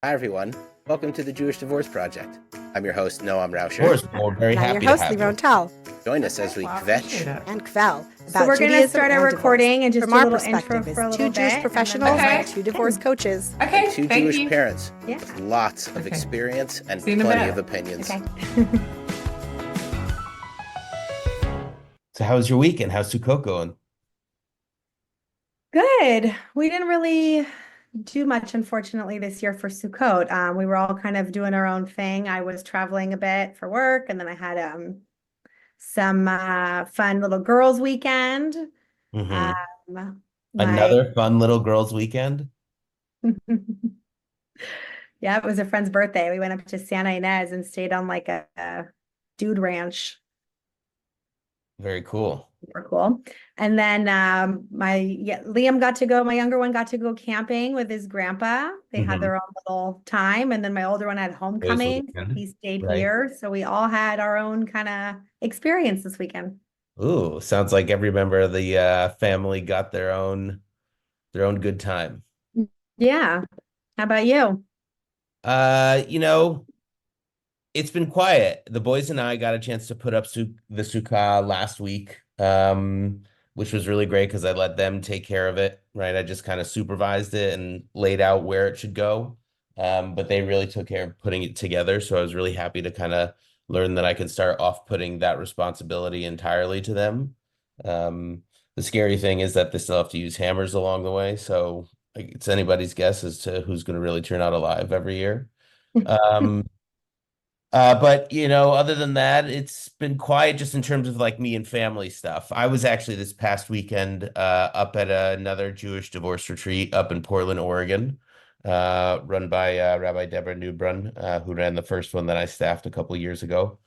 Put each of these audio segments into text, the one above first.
Hi, everyone. Welcome to the Jewish Divorce Project. I'm your host, Noam Of Rauscher. course, we're very And I'm happy your to host, have Leeron you. and Join us as we kvetch Kvel about So we're going to Judaism start our and divorce. recording and just From do a our little perspective intro for a as little two Jewish bit. professionals Okay. and two divorce coaches. Okay. and two Thank Jewish you. parents Yeah. with lots of Okay. experience and See you in a plenty minute. of opinions. Okay. So, how was your weekend? How's Sukkot going? Good. We didn't really do much, unfortunately, this year for Sukkot. We were all kind of doing our own thing. I was traveling a bit for work, and then I had some fun little girls' weekend. hmm Um, my Another fun little girls' weekend. Yeah, it was a friend's birthday. We went up to Santa Ynez and stayed on like a dude ranch. Very cool. Super cool. And then Liam got to go, my younger one got to go camping with his grandpa. They had hmm their own little time. And then my older one had Boys' homecoming. weekend, He stayed right? here. So we all had our own kind of experience this weekend. Ooh, sounds like every member of the family got their own good time. Yeah. How about you? Uh, you know, it's been quiet. The boys and I got a chance to put up the sukkah last week, which was really great because I let them take care of it, right? I just kind of supervised it and laid out where it should go. But they really took care of putting it together. So I was really happy to kind of learn that I can start off putting that responsibility entirely to them. The scary thing is that they still have to use hammers along the way. So like, it's anybody's guess as to who's going to really turn out alive every year. Um, but other than that, it's been quiet just in terms of like me and family stuff. I was actually this past weekend up at another Jewish divorce retreat up in Portland, Oregon, run by Rabbi Deborah Newbrun, who ran the first one that I staffed a couple years ago.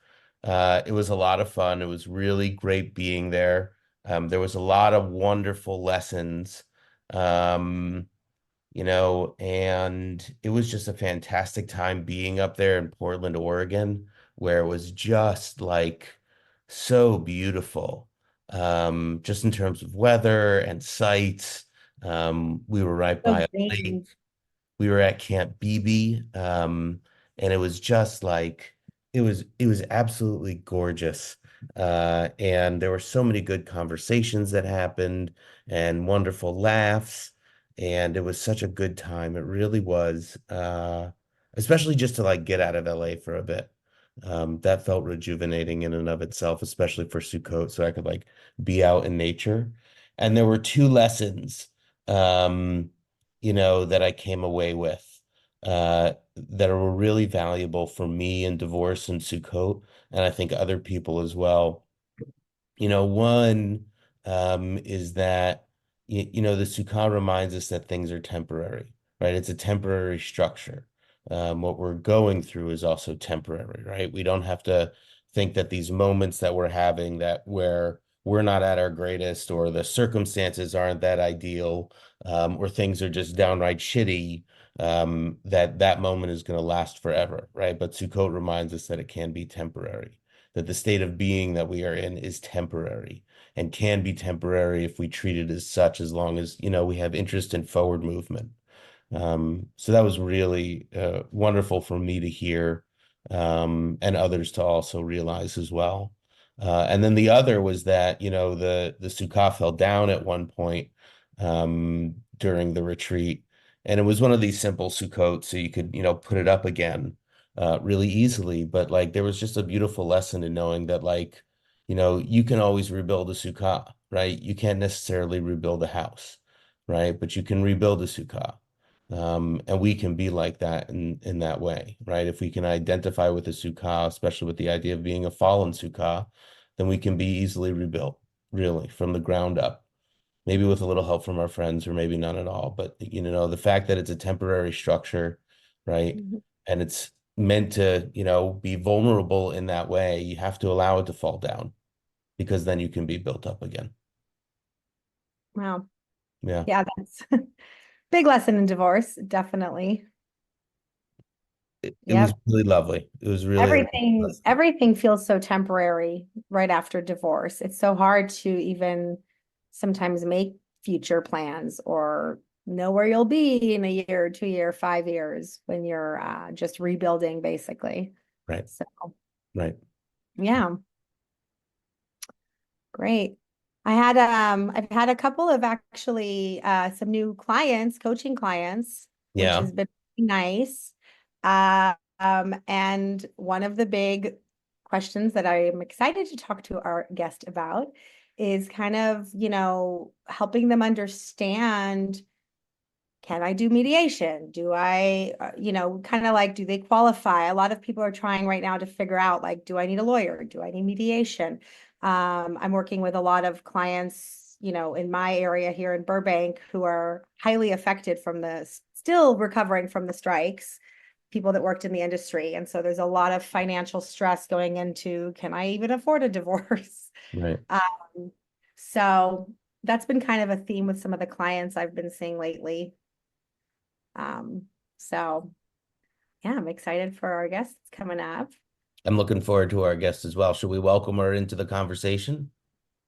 It was a lot of fun. It was really great being there. There was a lot of wonderful lessons. Um, and it was just a fantastic time being up there in Portland, Oregon, where it was just like so beautiful. Just in terms of weather and sights. We were right So by a lake. green. We were at Camp BB, and it was just like it was absolutely gorgeous. And there were so many good conversations that happened and wonderful laughs, and it was such a good time. It really was, especially just to like get out of LA for a bit. That felt rejuvenating in and of itself, especially for Sukkot, so I could like be out in nature. And there were two lessons. That I came away with that were really valuable for me in divorce and Sukkot, and I think other people as well. One is that the Sukkah reminds us that things are temporary, right? It's a temporary structure. What we're going through is also temporary, right? We don't have to think that these moments that we're having that where we're not at our greatest or the circumstances aren't that ideal, or things are just downright shitty, that moment is going to last forever, right? But Sukkot reminds us that it can be temporary, that the state of being that we are in is temporary and can be temporary if we treat it as such, as long as, we have interest in forward movement. So that was really wonderful for me to hear, and others to also realize as well. And then the other was that, the sukkah fell down at one point during the retreat. And it was one of these simple sukkot, so you could, put it up again really easily. But like there was just a beautiful lesson in knowing that like, you can always rebuild a sukkah, right? You can't necessarily rebuild a house, right? But you can rebuild a sukkah. And we can be like that in that way, right? If we can identify with a sukkah, especially with the idea of being a fallen sukkah, then we can be easily rebuilt, really, from the ground up. Maybe with a little help from our friends, or maybe none at all. But the fact that it's a temporary structure, right? Mhm. And it's meant to, be vulnerable in that way, you have to allow it to fall down because then you can be built up again. Wow. Yeah. Yeah, that's big lesson in divorce, definitely. It was Yep. really lovely. It was really Everything, lovely. everything feels so temporary right after divorce. It's so hard to even sometimes make future plans or know where you'll be in a year, 2 year, 5 years when you're just rebuilding basically. Right. So Right. yeah, great. I've had a couple of actually some new clients, coaching clients, which Yeah. has been nice. And one of the big questions that I am excited to talk to our guest about is kind of, helping them understand, can I do mediation? Do I, kind of like, do they qualify? A lot of people are trying right now to figure out, like, do I need a lawyer? Do I need mediation? I'm working with a lot of clients, in my area here in Burbank who are highly affected from still recovering from the strikes, people that worked in the industry. And so there's a lot of financial stress going into, can I even afford a divorce? Right. So that's been kind of a theme with some of the clients I've been seeing lately. So yeah, I'm excited for our guests coming up. I'm looking forward to our guest as well. Should we welcome her into the conversation?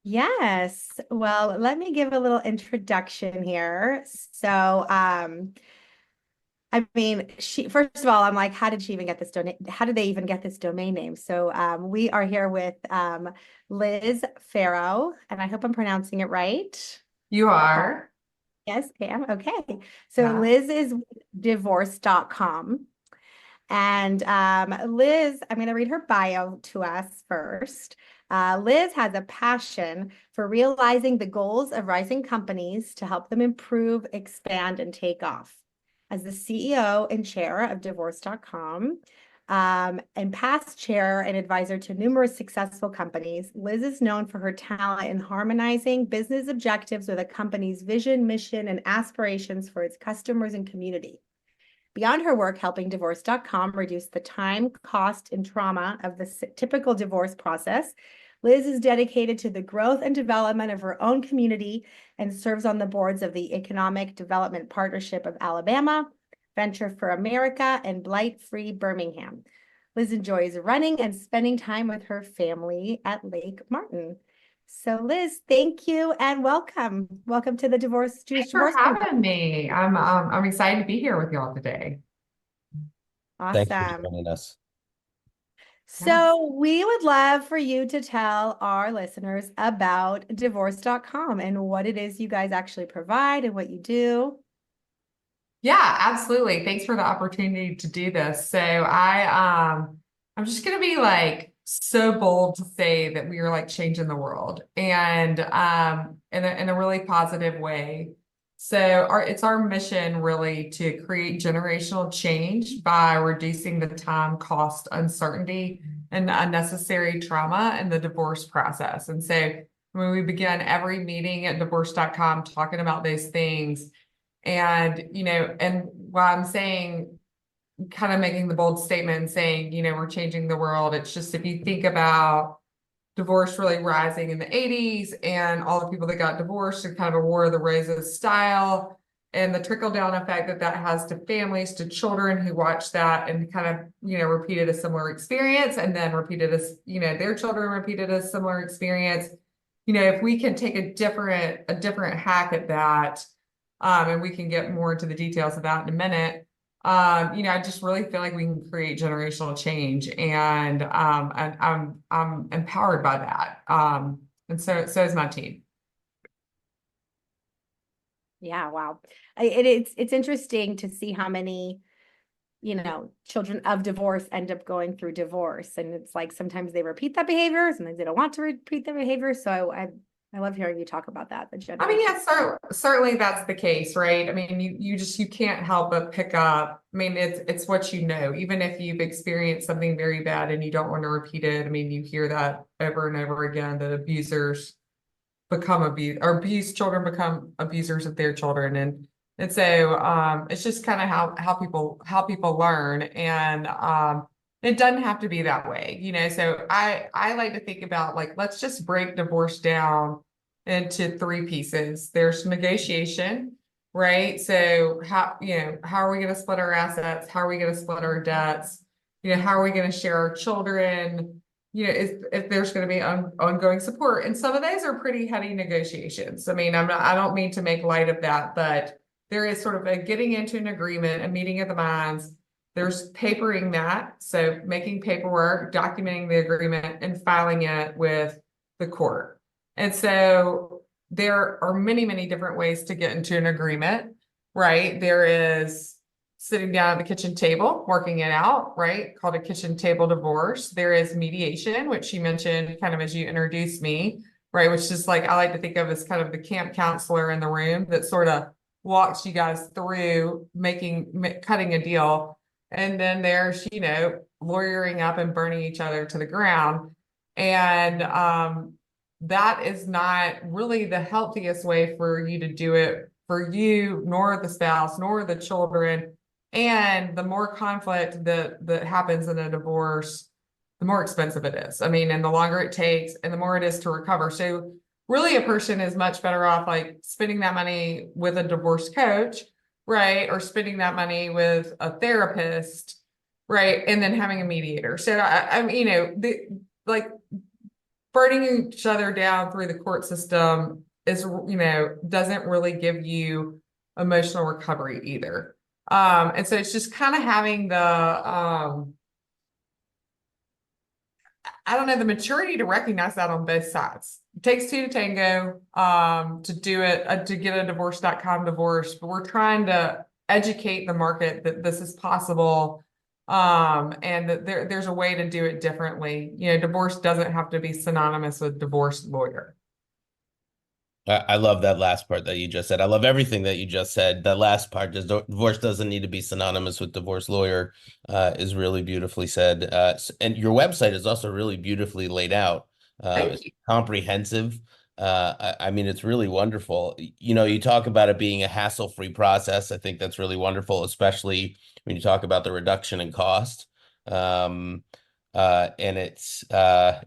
Yes. Well, let me give a little introduction here. So, I mean, first of all, I'm like, how did she even get this how did they even get this domain name? So, we are here with Liz Pharo, and I hope I'm pronouncing it right. You are. Yes, Pam. Okay. So Yeah. Liz is divorce.com. And Liz, I'm going to read her bio to us first. Liz has a passion for realizing the goals of rising companies to help them improve, expand, and take off. As the CEO and chair of divorce.com, and past chair and advisor to numerous successful companies, Liz is known for her talent in harmonizing business objectives with a company's vision, mission, and aspirations for its customers and community. Beyond her work helping divorce.com reduce the time, cost, and trauma of the typical divorce process, Liz is dedicated to the growth and development of her own community and serves on the boards of the Economic Development Partnership of Alabama, Venture for America, and Blight-Free Birmingham. Liz enjoys running and spending time with her family at Lake Martin. So Liz, thank you and welcome. Welcome to the Jewish Thanks for Divorce having me. I'm excited to be here with y'all today. Thanks for Awesome. joining us. So we would love for you to tell our listeners about divorce.com and what it is you guys actually provide and what you do. Yeah, absolutely. Thanks for the opportunity to do this. So I'm just gonna be like so bold to say that we are like changing the world and in a really positive way. So it's our mission really to create generational change by reducing the time, cost, uncertainty, and unnecessary trauma in the divorce process. And so when we begin every meeting at divorce.com talking about those things, and while I'm saying, kind of making the bold statement and saying, we're changing the world, it's just, if you think about divorce really rising in the 80s and all the people that got divorced and kind of a War of the Roses style, and the trickle down effect that has to families, to children who watch that and kind of, repeated a similar experience, and then repeated their children repeated a similar experience. If we can take a different hack at that, and we can get more into the details of that in a minute. I just really feel like we can create generational change, and I'm empowered by that. And so is my team. Yeah, wow. It's interesting to see how many, children of divorce end up going through divorce. And it's like sometimes they repeat that behavior, sometimes they don't want to repeat the behavior. So I love hearing you talk about that. Yeah, certainly that's the case, right? I mean, you can't help but pick up. I mean, it's what even if you've experienced something very bad and you don't want to repeat it. I mean, you hear that over and over again, that abusers become abused children become abusers of their children. And so it's just kind of how people learn. And it doesn't have to be that way, So I like to think about, like, let's just break divorce down into three pieces. There's negotiation, right? So how are we going to split our assets? How are we going to split our debts? How are we going to share our children? If there's going to be ongoing support. And some of those are pretty heady negotiations. I mean, I don't mean to make light of that, but there is sort of a getting into an agreement, a meeting of the minds. There's papering that, so making paperwork, documenting the agreement, and filing it with the court. And so there are many, many different ways to get into an agreement, right? There is sitting down at the kitchen table, working it out, right? Called a kitchen table divorce. There is mediation, which you mentioned kind of as you introduced me, right? Which is like, I like to think of as kind of the camp counselor in the room that sort of walks you guys through cutting a deal. And then there's, lawyering up and burning each other to the ground. And that is not really the healthiest way for you to do it, for you, nor the spouse, nor the children. And the more conflict that happens in a divorce, the more expensive it is. I mean, and the longer it takes and the more it is to recover. So really a person is much better off like spending that money with a divorce coach, right? Or spending that money with a therapist, right? And then having a mediator. So like burning each other down through the court system is, doesn't really give you emotional recovery either. And so it's just kind of having the, the maturity to recognize that on both sides. It takes two to tango, to do it, to get a divorce.com divorce, but we're trying to educate the market that this is possible. And that there's a way to do it differently. Divorce doesn't have to be synonymous with divorce lawyer. I love that last part that you just said. I love everything that you just said. That last part, divorce doesn't need to be synonymous with divorce lawyer, is really beautifully said. And your website is also really beautifully laid out. Thank you. Comprehensive. I mean, it's really wonderful. You talk about it being a hassle-free process. I think that's really wonderful, especially when you talk about the reduction in cost. And it's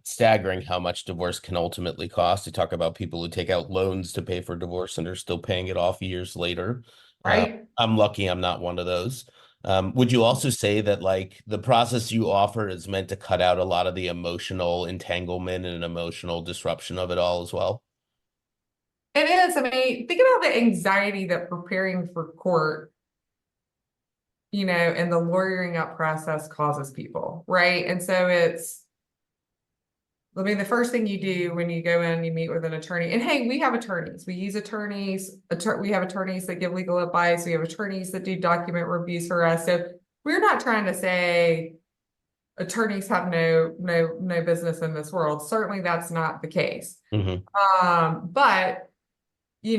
staggering how much divorce can ultimately cost. You talk about people who take out loans to pay for divorce and are still paying it off years later. Right. I'm lucky I'm not one of those. Would you also say that like the process you offer is meant to cut out a lot of the emotional entanglement and emotional disruption of it all as well? It is. I mean, think about the anxiety that preparing for court, and the lawyering up process causes people, right? And so the first thing you do when you go in, you meet with an attorney, and hey, we have attorneys. We use attorneys. We have attorneys that give legal advice. We have attorneys that do document reviews for us. So we're not trying to say attorneys have no business in this world. Certainly that's not the case. Mm-hmm. But you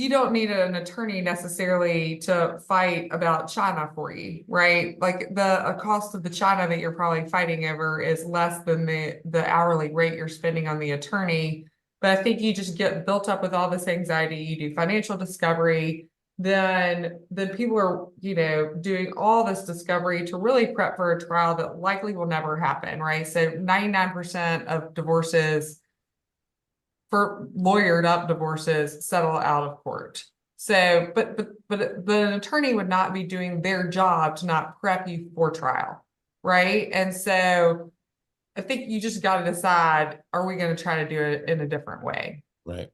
don't need an attorney necessarily to fight about China for you, right? Like the cost of the China that you're probably fighting over is less than the hourly rate you're spending on the attorney. But I think you just get built up with all this anxiety. You do financial discovery, then people are, doing all this discovery to really prep for a trial that likely will never happen, right? So 99% of divorces, for lawyered up divorces, settle out of court. So, but an attorney would not be doing their job to not prep you for trial, right? And so I think you just got to decide, are we going to try to do it in a different way? Right.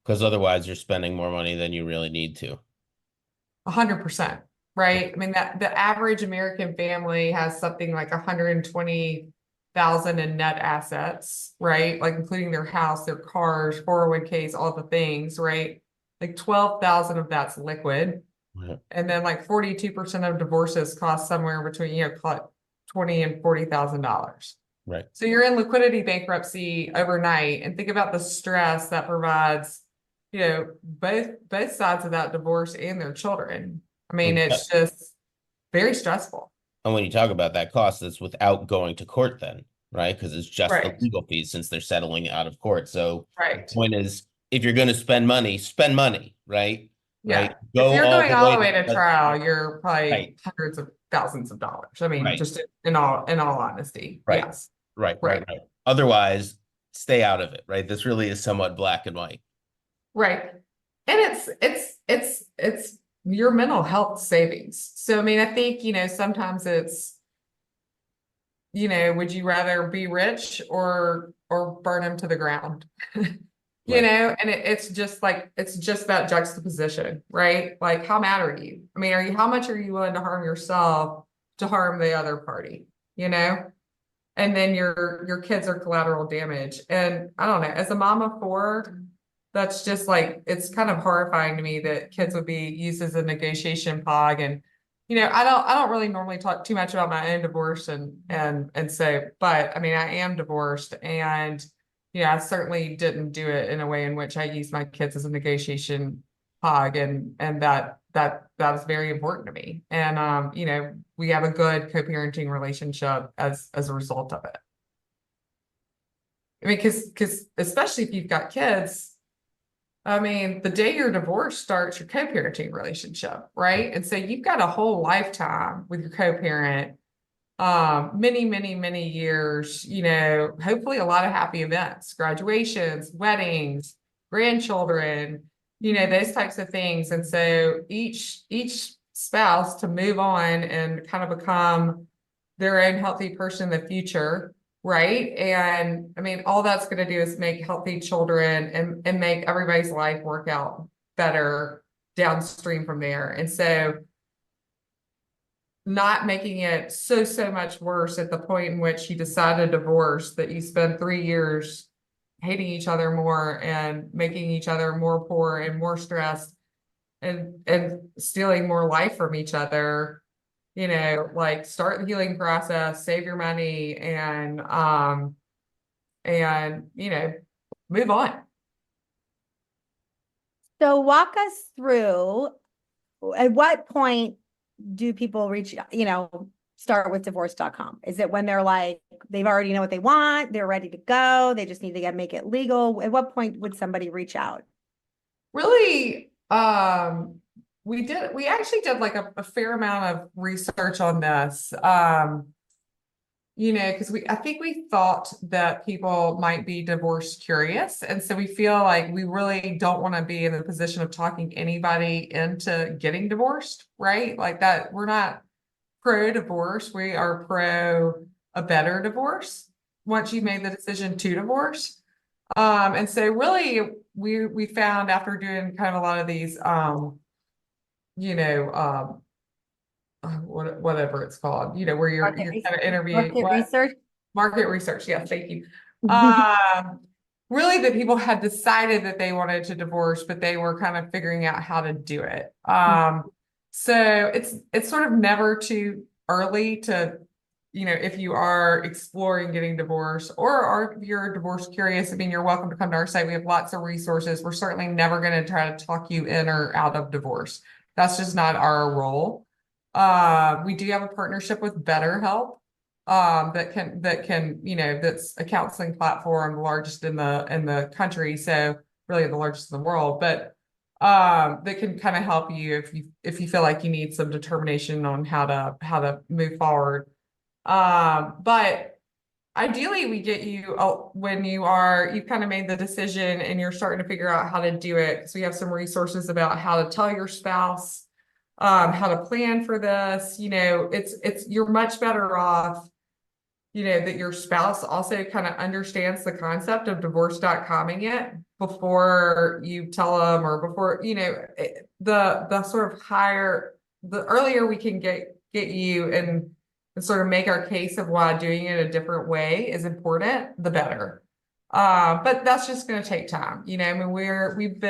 Because otherwise you're spending more money than you really need to. 100%, right? I mean, that the average American family has something like 120,000 in net assets, right? Like including their house, their cars, 401ks, all the things, right? Like 12,000 of that's liquid. Right. And then like 42% of divorces cost somewhere between, $20,000 and $40,000. Right. So you're in liquidity bankruptcy overnight, and think about the stress that provides, both sides of that divorce and their children. I mean, it's just very stressful. And when you talk about that cost, it's without going to court then, right? Because it's just the Right. legal fees since they're settling out of court. So Right. the point is, if you're going to spend money, right? Yeah. Right. If you're going all the way to to trial, you're probably Right. hundreds of thousands of dollars. I mean, Right. just in all honesty. Right. Yes. Right. Right. Otherwise, stay out of it, right? This really is somewhat black and white. Right. And it's your mental health savings. So, I mean, I think, sometimes it's, would you rather be rich or burn them to the ground? you Right. know, and it's just like, it's just that juxtaposition, right? Like, how mad are you? I mean, how much are you willing to harm yourself to harm the other party, you know? And then your kids are collateral damage. And I don't know, as a mom of four, that's just like, it's kind of horrifying to me that kids would be used as a negotiation pog. And, you know, I don't really normally talk too much about my own divorce and so, but I mean, I am divorced, and yeah, I certainly didn't do it in a way in which I used my kids as a negotiation pog, and that is very important to me. And you know, we have a good co-parenting relationship as a result of it. I mean, because especially if you've got kids, I mean, the day your divorce starts your co-parenting relationship, right? And so you've got a whole lifetime with your co-parent, many years, you know, hopefully a lot of happy events, graduations, weddings, grandchildren, you know, those types of things. And so each spouse to move on and kind of become their own healthy person in the future, right? And I mean, all that's going to do is make healthy children and make everybody's life work out better downstream from there. And so not making it so much worse at the point in which you decide a divorce, that you spend 3 years hating each other more and making each other more poor and more stressed and stealing more life from each other. You know, like, start the healing process, save your money, and you know, move on. So walk us through, at what point do people reach, start with divorce.com? Is it when they're like, they've already know what they want, they're ready to go, they just need to make it legal? At what point would somebody reach out? Really, we actually did like a fair amount of research on this. You know, because I think we thought that people might be divorce curious. And so we feel like we really don't want to be in the position of talking anybody into getting divorced, right? Like that, we're not pro divorce. We are pro a better divorce once you've made the decision to divorce. And so really we found, after doing kind of a lot of these, you know, whatever it's called, you know, where you're kind of interviewing market research. Yes, thank you. Really, that people had decided that they wanted to divorce, but they were kind of figuring out how to do it. So it's sort of never too early to, you know, if you are exploring getting divorced, or if you're divorce curious, I mean, you're welcome to come to our site. We have lots of resources. We're certainly never going to try to talk you in or out of divorce. That's just not our role. We do have a partnership with BetterHelp, that can, you know, that's a counseling platform, the largest in the country. So really the largest in the world, but that can kind of help you if you feel like you need some determination on how to move forward. But ideally we get you when you've kind of made the decision and you're starting to figure out how to do it. So we have some resources about how to tell your spouse, how to plan for this. You know, you're much better off, you know, that your spouse also kind of understands the concept of divorce.comming it before you tell them, or before, you know, the sort of the earlier we can get you and sort of make our case of why doing it a different way is important, the better. But that's just going to take time. You know, I mean,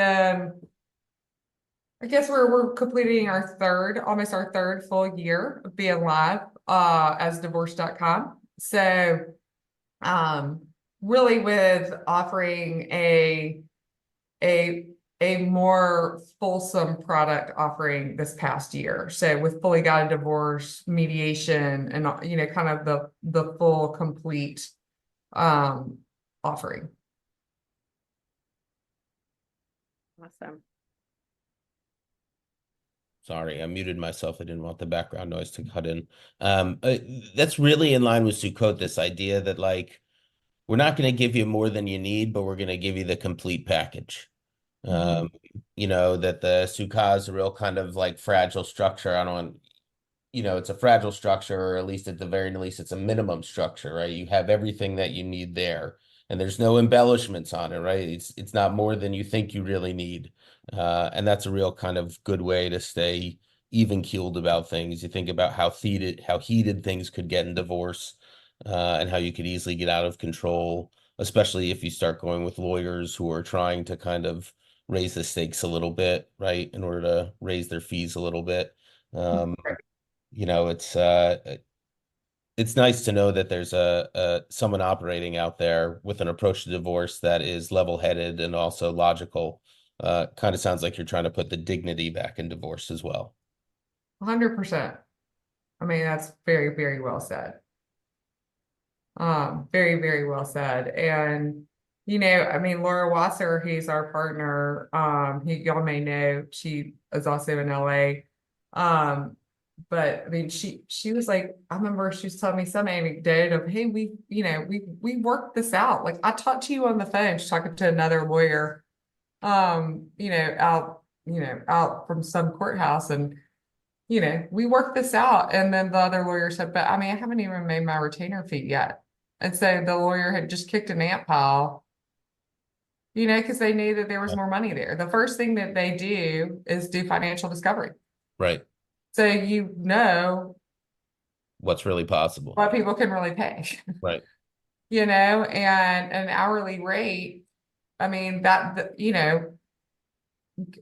I guess we're completing almost our third full year of being live as divorce.com. So really with offering a more fulsome product offering this past year. So with fully guided divorce, mediation, and, you know, kind of the full complete offering. Awesome. Sorry, I muted myself. I didn't want the background noise to cut in. That's really in line with Sukkot, this idea that, like, we're not going to give you more than you need, but we're going to give you the complete package. You know, that the Sukkah is a real kind of like fragile structure. You know, it's a fragile structure, or at least at the very least, it's a minimum structure, right? You have everything that you need there. and there's no embellishments on it, right? It's not more than you think you really need. And that's a real kind of good way to stay even keeled about things. You think about how heated things could get in divorce, and how you could easily get out of control, especially if you start going with lawyers who are trying to kind of raise the stakes a little bit, right, in order to raise their fees a little bit. You know, it's nice to know that there's a someone operating out there with an approach to divorce that is level-headed and also logical. Kind of sounds like you're trying to put the dignity back in divorce as well. 100%. I mean, that's very, very well said. Very, very well said. And, you know, I mean, Laura Wasser, who's our partner, y'all may know, she is also in LA. But I mean, she was like, I remember she was telling me some anecdote of, hey, we worked this out. Like, I talked to you on the phone, she's talking to another lawyer, out from some courthouse, and we worked this out. And then the other lawyer said, but I mean, I haven't even made my retainer fee yet. And so the lawyer had just kicked an ant pile, because they knew that there was more money there. The first thing that they do is do financial discovery. Right. So What's really possible. what people can really pay. Right. And an hourly rate, I mean,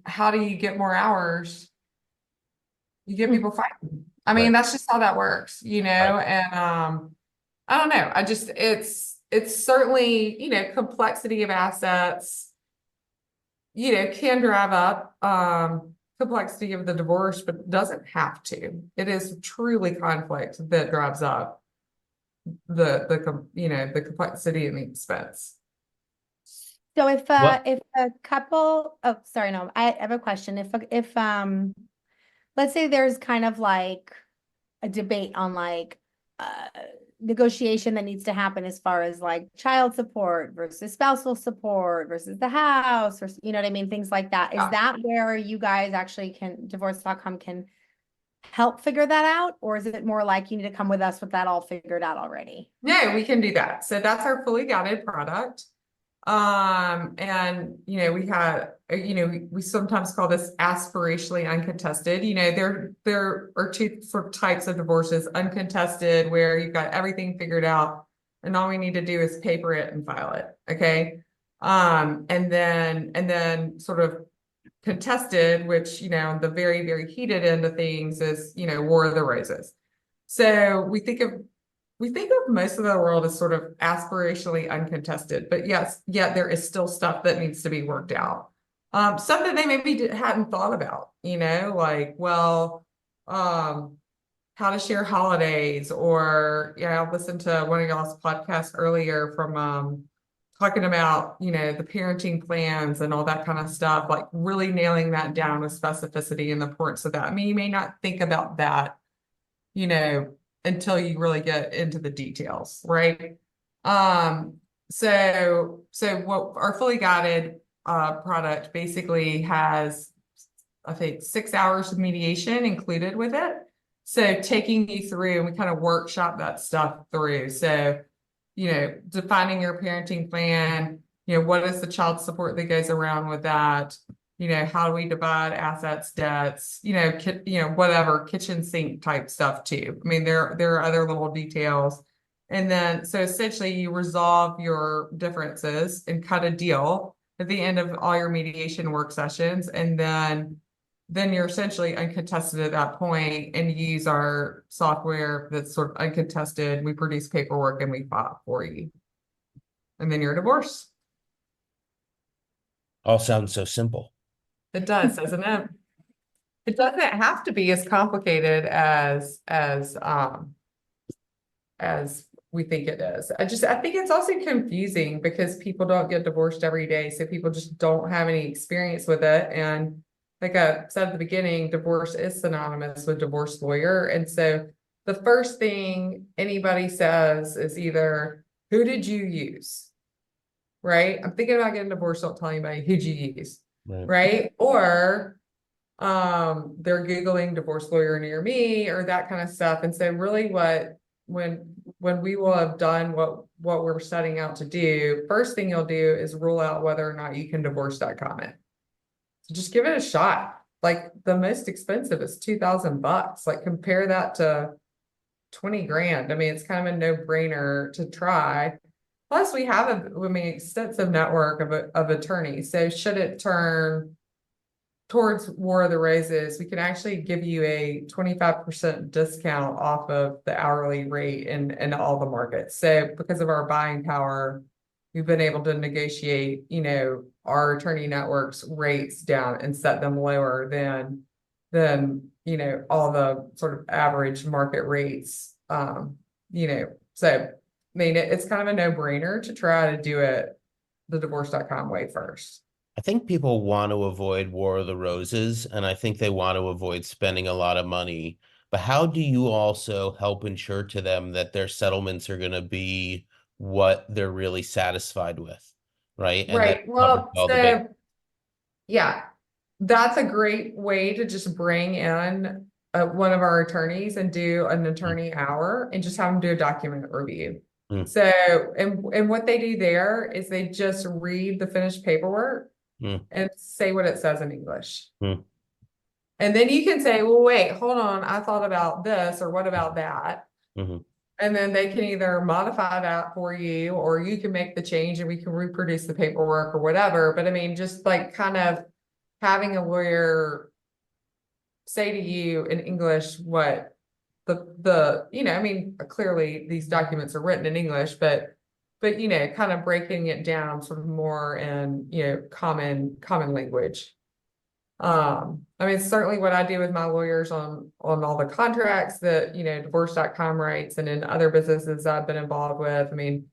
how do you get more hours? You get people fighting. I mean, that's just how that works, and I don't know. It's certainly, complexity of assets, can drive up complexity of the divorce, but it doesn't have to. It is truly conflict that drives up the complexity and the expense. So if a couple, oh, sorry, no, I have a question. If let's say there's kind of like a debate on like negotiation that needs to happen as far as like child support versus spousal support versus the house, or you know what I mean, things like that. Is that where you guys actually divorce.com can help figure that out, or is it more like you need to come with us with that all figured out already? No, we can do that. So that's our fully guided product. And we sometimes call this aspirationally uncontested. There are two sort of types of divorces: uncontested, where you've got everything figured out and all we need to do is paper it and file it. Okay. And then sort of contested, which, the very, very heated end of things is, War of the Roses. So we think of most of the world as sort of aspirationally uncontested, but yes, yet there is still stuff that needs to be worked out. Stuff that they maybe hadn't thought about, like, well, how to share holidays, or, I listened to one of y'all's podcasts earlier from, talking about, the parenting plans and all that kind of stuff, like really nailing that down with specificity and the importance of that. I mean, you may not think about that, until you really get into the details, right? So what our fully guided product basically has, I think, 6 hours of mediation included with it. So taking you through, and we kind of workshop that stuff through. So, defining your parenting plan, what is the child support that goes around with that? How do we divide assets, debts, whatever, kitchen sink type stuff too. I mean, there are other little details. And then, so essentially you resolve your differences and cut a deal at the end of all your mediation work sessions. And then you're essentially uncontested at that point, and you use our software that's sort of uncontested. We produce paperwork and we file for you. And then you're divorced. All sounds so simple. It does, doesn't it? It doesn't have to be as complicated as we think it is. I think it's also confusing because people don't get divorced every day. So people just don't have any experience with it. And like I said at the beginning, divorce is synonymous with divorce lawyer. And so the first thing anybody says is either, who did you use? Right? I'm thinking about getting divorced. Don't tell anybody, who'd you use? Right? Or they're Googling divorce lawyer near me or that kind of stuff. And so really when when we will have done what we're setting out to do, first thing you'll do is rule out whether or not you can divorce that comment. So just give it a shot. Like the most expensive is $2,000. Like compare that to 20 grand. I mean, it's kind of a no-brainer to try. Plus, we have extensive network of attorneys. So should it turn towards War of the Roses, we can actually give you a 25% discount off of the hourly rate in all the markets. So because of our buying power, we've been able to negotiate, our attorney network's rates down and set them lower than all the sort of average market rates. So I mean, it's kind of a no-brainer to try to do it the divorce.com way first. I think people want to avoid War of the Roses, and I think they want to avoid spending a lot of money. But how do you also help ensure to them that their settlements are going to be what they're really satisfied with, right? And Right. that Well, all the big. yeah, that's a great way to just bring in one of our attorneys and do an attorney hour and just have them do a document review. Mm. So, and what they do there is they just read the finished paperwork and say what it says in English. And then you can say, well, wait, hold on. I thought about this, or what about that? Mm-hmm. And then they can either modify that for you, or you can make the change and we can reproduce the paperwork or whatever. But I mean, just like kind of having a lawyer say to you in English what I mean, clearly these documents are written in English, but kind of breaking it down sort of more in, common language. I mean, certainly what I do with my lawyers on all the contracts that, divorce.com writes and in other businesses I've been involved with. I mean,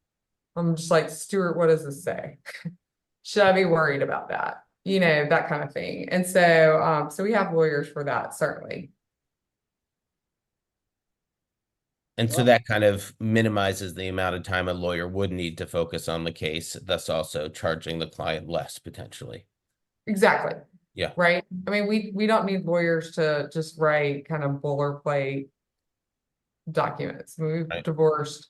I'm just like, Stuart, what does this say? Should I be worried about that? That kind of thing. And so, so we have lawyers for that, certainly. And so that kind of minimizes the amount of time a lawyer would need to focus on the case, thus also charging the client less potentially. Exactly. Yeah. Right. I mean, we don't need lawyers to just write kind of boilerplate documents. We've divorced.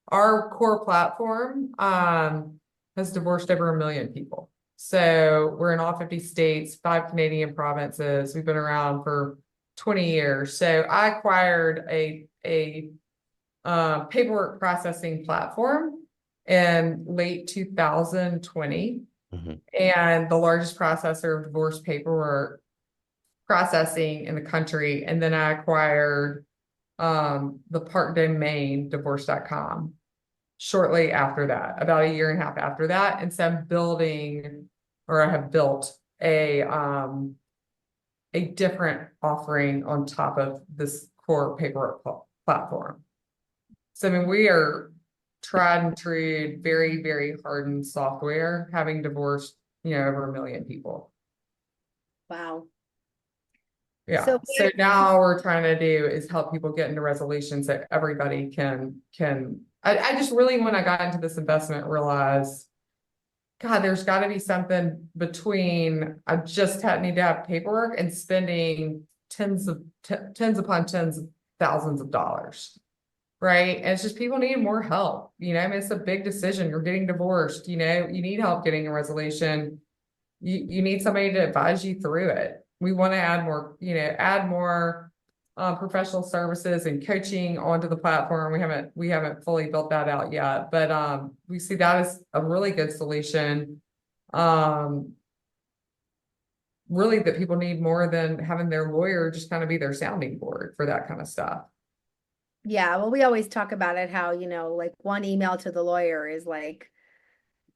Our core platform has divorced over 1 million people. So we're in all 50 states, 5 Canadian provinces. We've been around for 20 years. So I acquired a paperwork processing platform in late 2020. And the largest processor of divorce paperwork processing in the country. And then I acquired the part domain divorce.com shortly after that, about 1.5 years after that. And so I'm building, or I have built a different offering on top of this core paperwork platform. So I mean, we are tried and true, very, very hardened software, having divorced, over 1 million people. Wow. Yeah. So now all we're trying to do is help people get into resolutions that everybody can. I just really, when I got into this investment, realized, God, there's got to be something between I just need to have paperwork and spending tens upon tens of thousands of dollars. Right. And it's just people need more help. I mean, it's a big decision. You're getting divorced, you need help getting a resolution. You need somebody to advise you through it. We want to add more, professional services and coaching onto the platform. We haven't fully built that out yet, but we see that as a really good solution. Really that people need more than having their lawyer just kind of be their sounding board for that kind of stuff. yeah, well, we always talk about it, how, like one email to the lawyer is like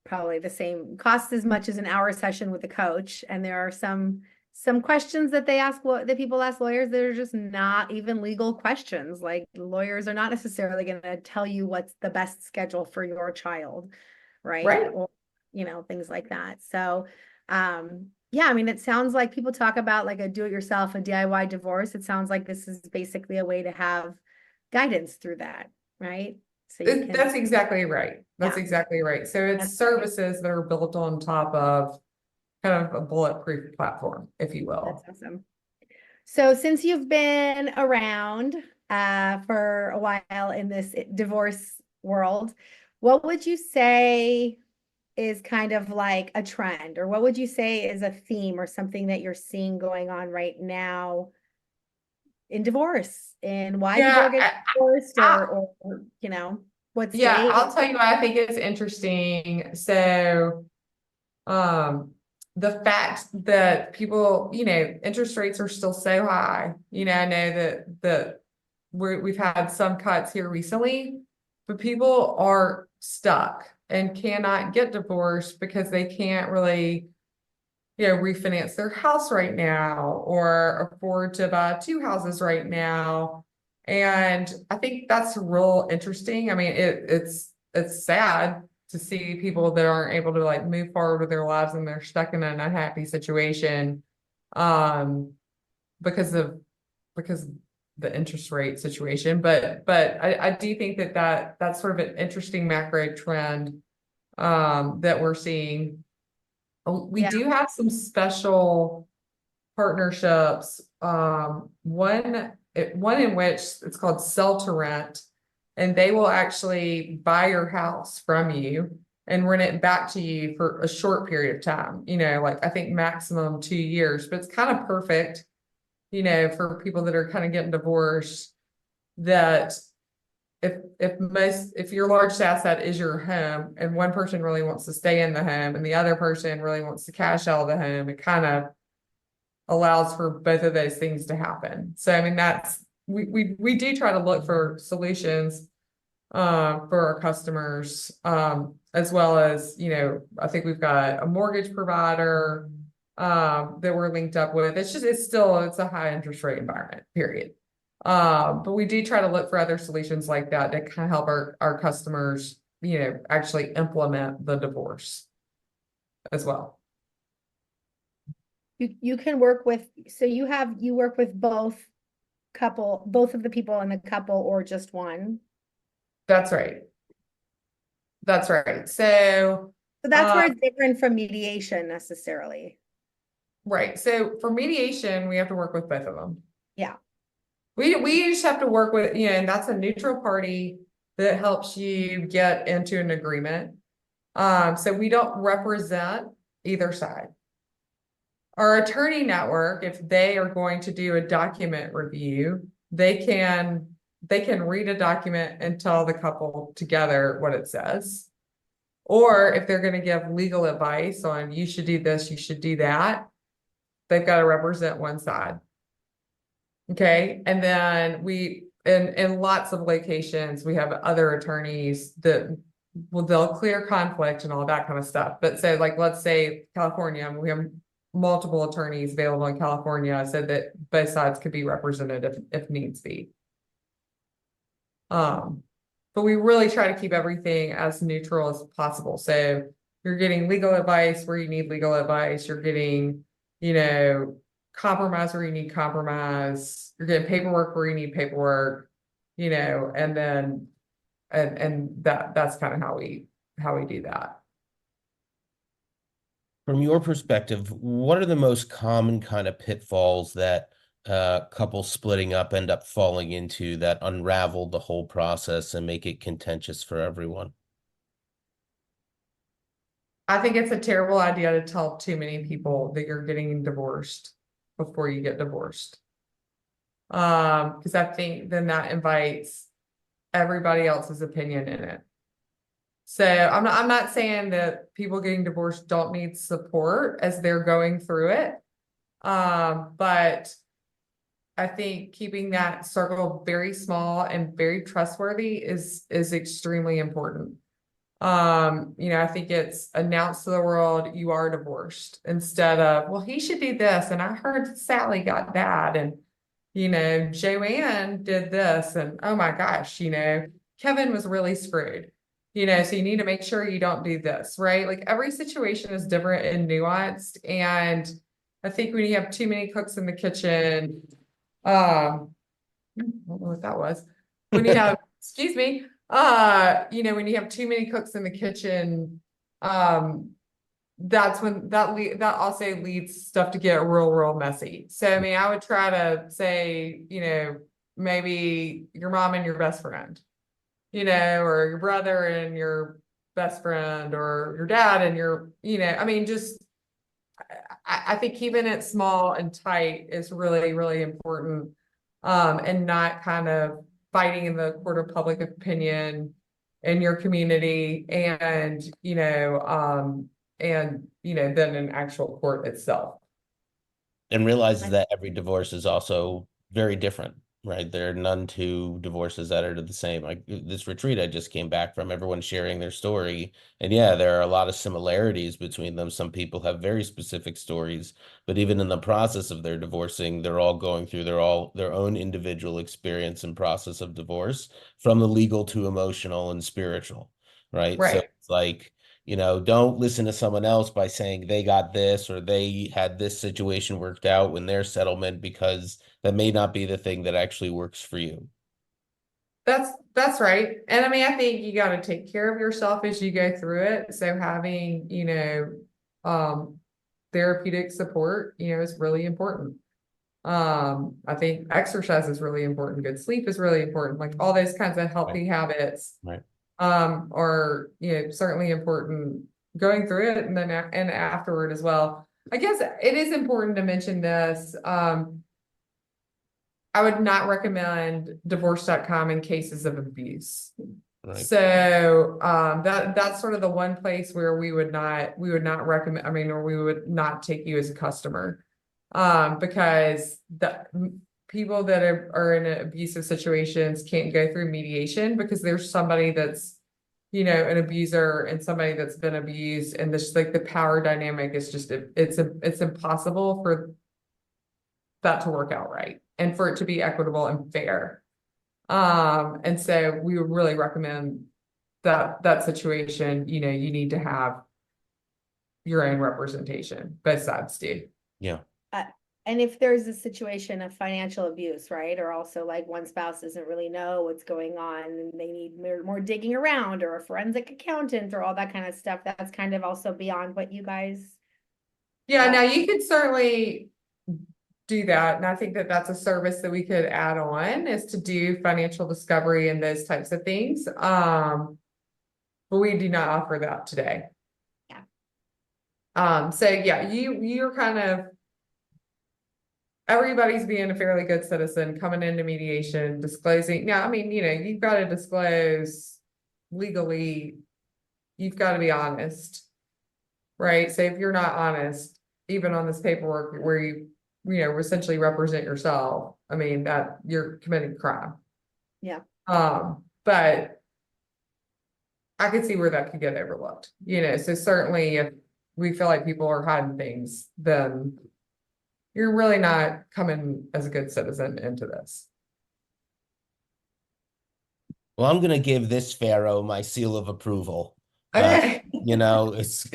probably the same, costs as much as an hour session with a coach. And there are some questions that that people ask lawyers that are just not even legal questions. Like lawyers are not necessarily going to tell you what's the best schedule for your child, right? Or, things like that. So, yeah, I mean, it sounds like people talk about like a do-it-yourself, a DIY divorce. It sounds like this is basically a way to have guidance through that, right? So that's exactly right. That's exactly right. So it's services that are built on top of kind of a bulletproof platform, if you will. That's awesome. So since you've been around for a while in this divorce world. What would you say is kind of like a trend, or what would you say is a theme or something that you're seeing going on right now in divorce and why people are Yeah, getting divorced, I, or you know, what yeah, state? I'll tell you what I think is interesting. So, the fact that people, interest rates are still so high. I know that we've had some cuts here recently, but people are stuck and cannot get divorced because they can't really, refinance their house right now or afford to buy two houses right now. And I think that's real interesting. I mean, it's sad to see people that aren't able to like move forward with their lives and they're stuck in an unhappy situation um because of because the interest rate situation. But I do think that's sort of an interesting macro trend that we're seeing. We Yeah. do have some special partnerships. One in which it's called sell to rent, and they will actually buy your house from you and rent it back to you for a short period of time. Like I think maximum 2 years, but it's kind of perfect, for people that are kind of getting divorced. That if your largest asset is your home and one person really wants to stay in the home and the other person really wants to cash out of the home, it kind of allows for both of those things to happen. So I mean we do try to look for solutions for our customers, as well as, I think we've got a mortgage provider that we're linked up with. It's a high interest rate environment, period. But we do try to look for other solutions like that to kind of help our customers, actually implement the divorce as well. You can work with, so you work with both of the people in the couple, or just one? That's right. That's right. So That's where it's different from mediation necessarily. right. So for mediation, we have to work with both of them. Yeah. We just have to work with, and that's a neutral party that helps you get into an agreement. So we don't represent either side. Our attorney network, if they are going to do a document review, they can read a document and tell the couple together what it says. Or if they're going to give legal advice on you should do this, you should do that, they've got to represent one side. Okay. And then in lots of locations, we have other attorneys that they'll clear conflict and all that kind of stuff. But so like, let's say California, we have multiple attorneys available in California so that both sides could be represented if needs be. But we really try to keep everything as neutral as possible. So you're getting legal advice where you need legal advice. You're getting, compromise where you need compromise. You're getting paperwork where you need paperwork, and then, and that's kind of how we do that. From your perspective, what are the most common kind of pitfalls that couples splitting up end up falling into that unravel the whole process and make it contentious for everyone? I think it's a terrible idea to tell too many people that you're getting divorced before you get divorced. Because I think then that invites everybody else's opinion in it. So I'm not saying that people getting divorced don't need support as they're going through it. But I think keeping that circle very small and very trustworthy is extremely important. I think it's announced to the world you are divorced instead of, well, he should do this. And I heard Sally got that. And, Joanne did this. And oh my gosh, Kevin was really screwed. So you need to make sure you don't do this, right? Like every situation is different and nuanced. And I think when you have too many cooks in the kitchen, I don't know what that was. When you have, excuse me, when you have too many cooks in the kitchen, that's when that also leads stuff to get real messy. So I mean, I would try to say, maybe your mom and your best friend, or your brother and your best friend, or your dad and your, I mean, just, I think keeping it small and tight is really, really important. And not kind of fighting in the court of public opinion in your community and, then in actual court itself. And realizes that every divorce is also very different, right? There are none two divorces that are the same. Like this retreat I just came back from, everyone sharing their story. And yeah, there are a lot of similarities between them. Some people have very specific stories, but even in the process of their divorcing, they're all going through their own individual experience and process of divorce, from the legal to emotional and spiritual, right? So Right. it's like, don't listen to someone else by saying they got this or they had this situation worked out when their settlement, because that may not be the thing that actually works for you. That's right. And I mean, I think you got to take care of yourself as you go through it. So having, therapeutic support, is really important. I think exercise is really important. Good sleep is really important. Like all those kinds of healthy habits. Right. Are, certainly important going through it and then and afterward as well. I guess it is important to mention this. I would not recommend divorce.com in cases of abuse. Right. So that's sort of the one place where we would not recommend, or we would not take you as a customer. Because the people that are in abusive situations can't go through mediation because there's somebody that's, an abuser and somebody that's been abused, and this, like, the power dynamic is just, it's impossible for that to work out right and for it to be equitable and fair. And so we would really recommend that situation, you need to have your own representation. Both sides do. Yeah. And if there's a situation of financial abuse, right? Or also like one spouse doesn't really know what's going on and they need more digging around, or a forensic accountant, or all that kind of stuff, that's kind of also beyond what you guys. Yeah, now you could certainly do that. And I think that that's a service that we could add on, is to do financial discovery and those types of things. But we do not offer that today. Yeah. So yeah, you're kind of, everybody's being a fairly good citizen, coming into mediation, disclosing. Now, I mean, you've got to disclose legally, you've got to be honest, right? So if you're not honest, even on this paperwork where you essentially represent yourself, I mean, that you're committing crime. Yeah. But I could see where that could get overlooked, so certainly if we feel like people are hiding things, then you're really not coming as a good citizen into this. Well, I'm going to give this Pharaoh my seal of approval. Okay. It's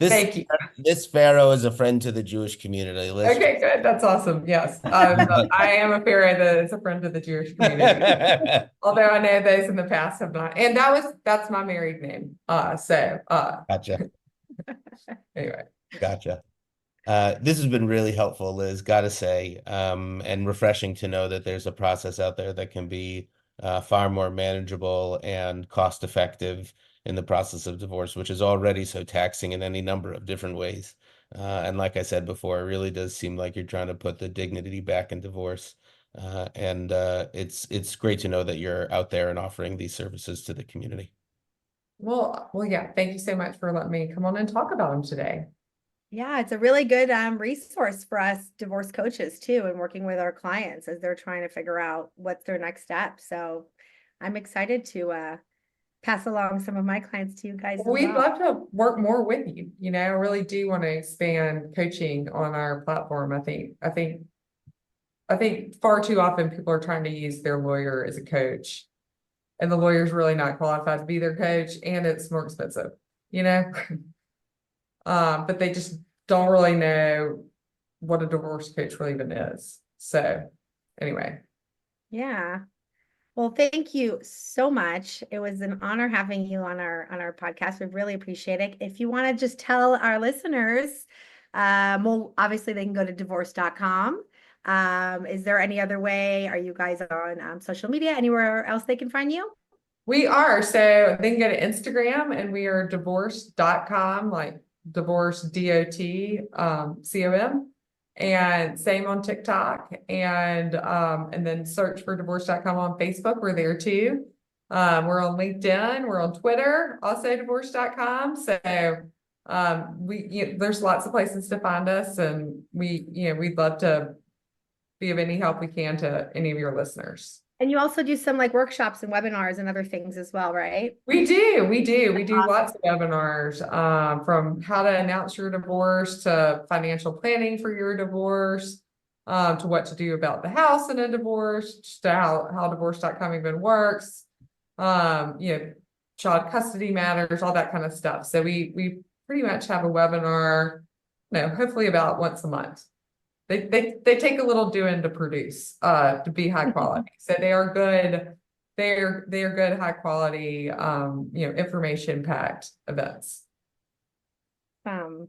Thank you. this Pharaoh is a friend to the Jewish community. Okay, good. That's awesome. Yes. I am a Pharaoh that is a friend of the Jewish community. Although I know those in the past have not. And that's my married name. Gotcha. Anyway. Gotcha. This has been really helpful, Liz, gotta say, and refreshing to know that there's a process out there that can be far more manageable and cost effective in the process of divorce, which is already so taxing in any number of different ways. And like I said before, it really does seem like you're trying to put the dignity back in divorce. And it's great to know that you're out there and offering these services to the community. Well, yeah. Thank you so much for letting me come on and talk about them today. Yeah, it's a really good resource for us divorce coaches too, and working with our clients as they're trying to figure out what's their next step. So I'm excited to pass along some of my clients to you guys as We'd well. love to work more with you. I really do want to expand coaching on our platform. I think far too often people are trying to use their lawyer as a coach, and the lawyer's really not qualified to be their coach, and it's more expensive, but they just don't really know what a divorce coach really even is. So anyway. Yeah. Well, thank you so much. It was an honor having you on our podcast. We really appreciate it. If you want to just tell our listeners, well, obviously they can go to divorce.com, Is there any other way? Are you guys on social media? Anywhere else they can find you? We are. So they can go to Instagram and we are divorce.com, like divorce DOT, COM. And same on TikTok and then search for divorce.com on Facebook. We're there too. We're on LinkedIn, we're on Twitter, also divorce.com. So there's lots of places to find us, and we'd love to be of any help we can to any of your listeners. And you also do some like workshops and webinars and other things as well, right? We do lots of webinars, from how to announce your divorce to financial planning for your divorce, to what to do about the house in a divorce, to how divorce.com even works, child custody matters, all that kind of stuff. So we pretty much have a webinar, hopefully about once a month. They take a little doing to produce, to be high quality. So they are good. They're good, high quality, information packed events. Well,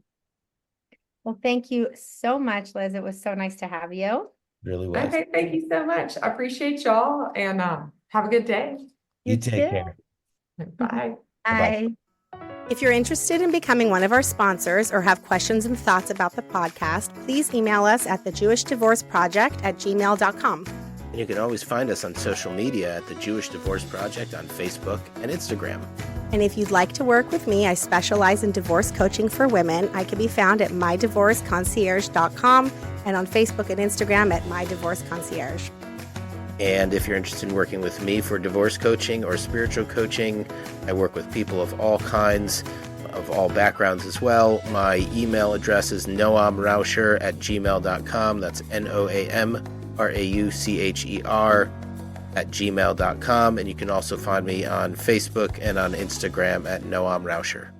thank you so much, Liz. It was so nice to have you. Really was. Okay, thank you so much. I appreciate y'all, and have a good day. You take too. care. Bye. Bye. If you're interested in becoming one of our sponsors or have questions and thoughts about the podcast, please email us at thejewishdivorceproject@gmail.com. And you can always find us on social media at the Jewish Divorce Project on Facebook and Instagram. And if you'd like to work with me, I specialize in divorce coaching for women. I can be found at mydivorceconcierge.com and on Facebook and Instagram at mydivorceconcierge. And if you're interested in working with me for divorce coaching or spiritual coaching, I work with people of all kinds, of all backgrounds as well. My email address is noamrauscher@gmail.com. That's NOAMRAUCHER@gmail.com. And you can also find me on Facebook and on Instagram at Noam Rauscher.